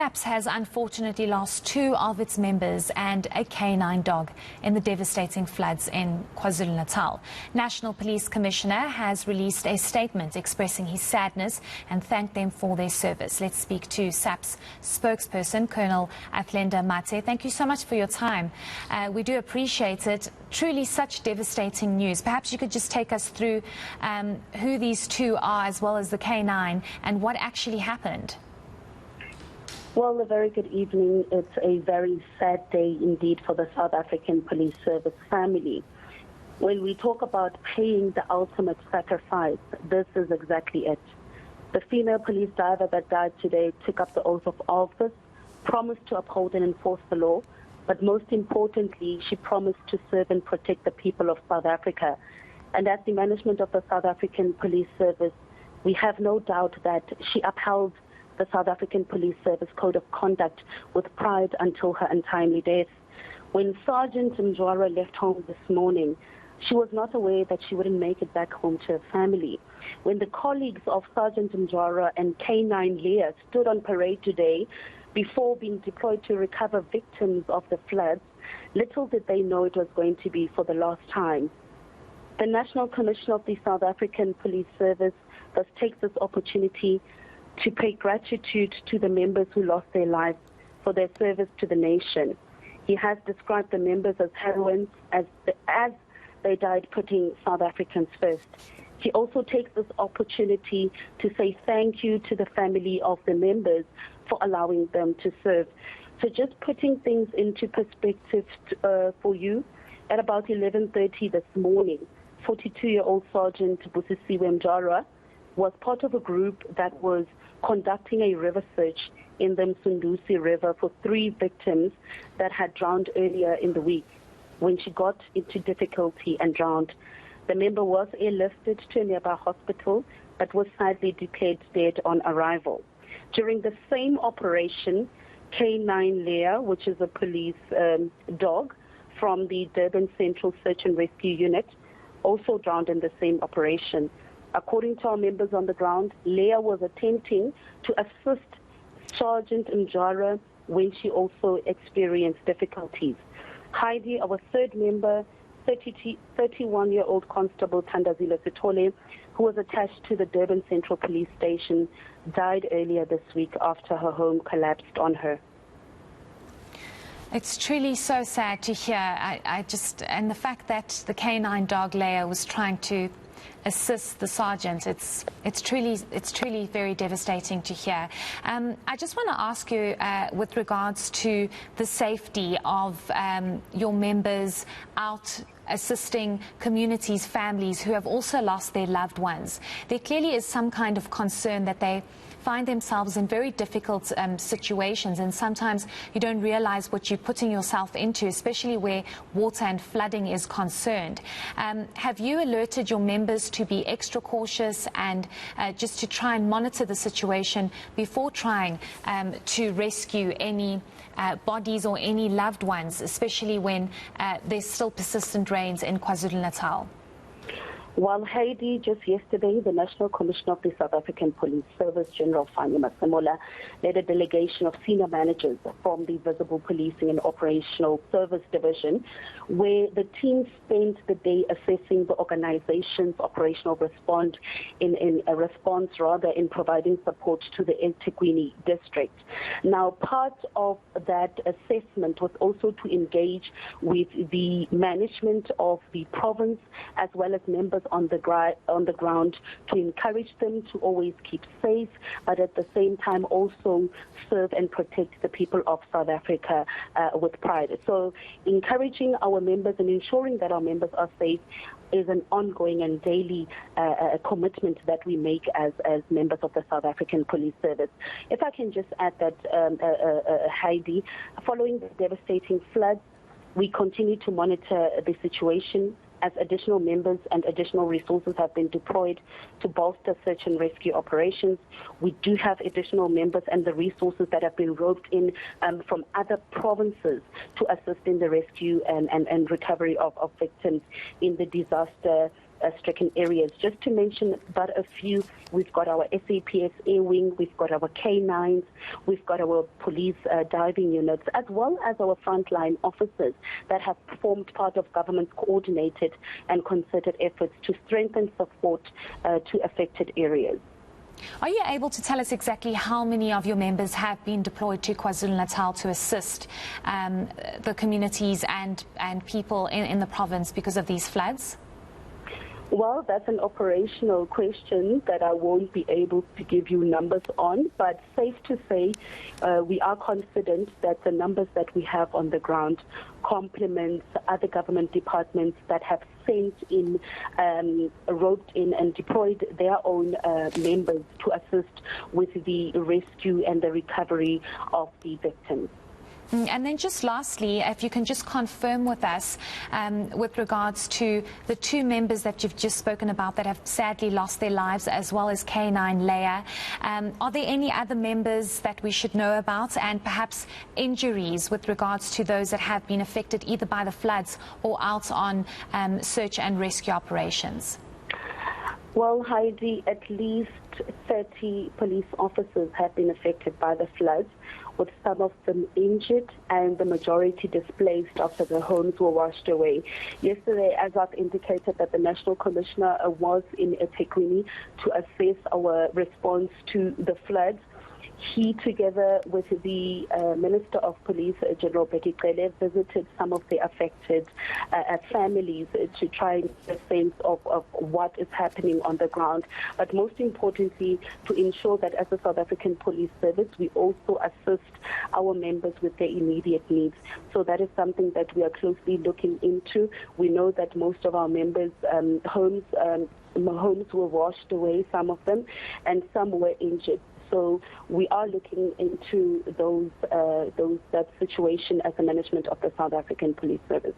SAPS has unfortunately lost 2 of its members and a canine dog in the devastating floods in KwaZulu Natal. National Police Commissioner has released a statement expressing his sadness and thanked them for their service. Let's speak to SAPS spokesperson, Colonel Athlenda Mate. Thank you so much for your time. We do appreciate it. Truly such devastating news. Perhaps you could just take us through who these 2 are, as well as the canine, and what actually happened. Well, a very good evening. It's a very sad day indeed for the South African Police Service family. When we talk about paying the ultimate sacrifice, this is exactly it. The female police diver that died today took up the oath of office, promised to uphold and enforce the law, but most importantly, she promised to serve and protect the people of South Africa. And as the management of the South African Police Service, we have no doubt that she upheld the South African Police Service Code of Conduct with pride until her untimely death. When Sergeant Mjwara left home this morning, she was not aware that she wouldn't make it back home to her family. When the colleagues of Sergeant Mjwara and K9 Leah stood on parade today before being deployed to recover victims of the floods, little did they know it was going to be for the last time. The National Commissioner of the South African Police Service thus takes this opportunity to pay gratitude to the members who lost their lives for their service to the nation. He has described the members as heroines as they died putting South Africans first. He also takes this opportunity to say thank you to the family of the members for allowing them to serve. So just putting things into perspective for you, at about 11:30 this morning, 42-year-old Sergeant Busisiwe Mjwara was part of a group that was conducting a river search in the Msunduzi River for 3 victims that had drowned earlier in the week when she got into difficulty and drowned. The member was airlifted to a nearby hospital but was sadly declared dead on arrival. During the same operation, K9 Leah, which is a police dog from the Durban Central Search and Rescue Unit, also drowned in the same operation. According to our members on the ground, Leah was attempting to assist Sergeant Mjwara when she also experienced difficulties. Heidi, our third member, 31-year-old Constable Thandazile Sithole, who was attached to the Durban Central Police Station, died earlier this week after her home collapsed on her. It's truly so sad to hear. And the fact that the canine dog Leah was trying to assist the sergeant, it's truly very devastating to hear. I just want to ask you with regards to the safety of your members out assisting communities, families who have also lost their loved ones. There clearly is some kind of concern that they find themselves in very difficult situations, and sometimes you don't realize what you're putting yourself into, especially where water and flooding is concerned. Have you alerted your members to be extra cautious and just to try and monitor the situation before trying to rescue any bodies or any loved ones, especially when there's still persistent rains in KwaZulu Natal? While Heidi, just yesterday, the National Commissioner of the South African Police Service, General Fannie Masemola, led a delegation of senior managers from the Visible Policing and Operational Service Division, where the team spent the day assessing the organization's operational response in providing support to the eThekwini district. Now, part of that assessment was also to engage with the management of the province as well as members on the ground to encourage them to always keep safe, but at the same time also serve and protect the people of South Africa with pride. So encouraging our members and ensuring that our members are safe is an ongoing and daily commitment that we make as members of the South African Police Service. If I can just add that, Heidi, following the devastating floods, we continue to monitor the situation as additional members and additional resources have been deployed to bolster search and rescue operations. We do have additional members and the resources that have been roped in from other provinces to assist in the rescue and recovery of victims in the disaster stricken areas. Just to mention but a few, we've got our SAPS Air Wing, we've got our K9s, we've got our police diving units, as well as our frontline officers that have formed part of government's coordinated and concerted efforts to strengthen support to affected areas. Are you able to tell us exactly how many of your members have been deployed to KwaZulu Natal to assist the communities and people in the province because of these floods? Well, that's an operational question that I won't be able to give you numbers on, but safe to say we are confident that the numbers that we have on the ground complements other government departments that have sent in, roped in and deployed their own members to assist with the rescue and the recovery of the victims. And then just lastly, if you can just confirm with us with regards to the two members that you've just spoken about that have sadly lost their lives, as well as K9 Leah, are there any other members that we should know about, and perhaps injuries with regards to those that have been affected either by the floods or out on search and rescue operations? Well, Heidi, at least 30 police officers have been affected by the floods, with some of them injured and the majority displaced after their homes were washed away. Yesterday, as I've indicated, that the National Commissioner was in eThekwini to assess our response to the floods. He, together with the Minister of Police, General Betty Cele, visited some of the affected families to try and get a sense of what is happening on the ground. But most importantly, to ensure that as a South African Police Service, we also assist our members with their immediate needs. So that is something that we are closely looking into. We know that most of our members' homes were washed away, some of them, and some were injured. So we are looking into that situation as the management of the South African Police Service.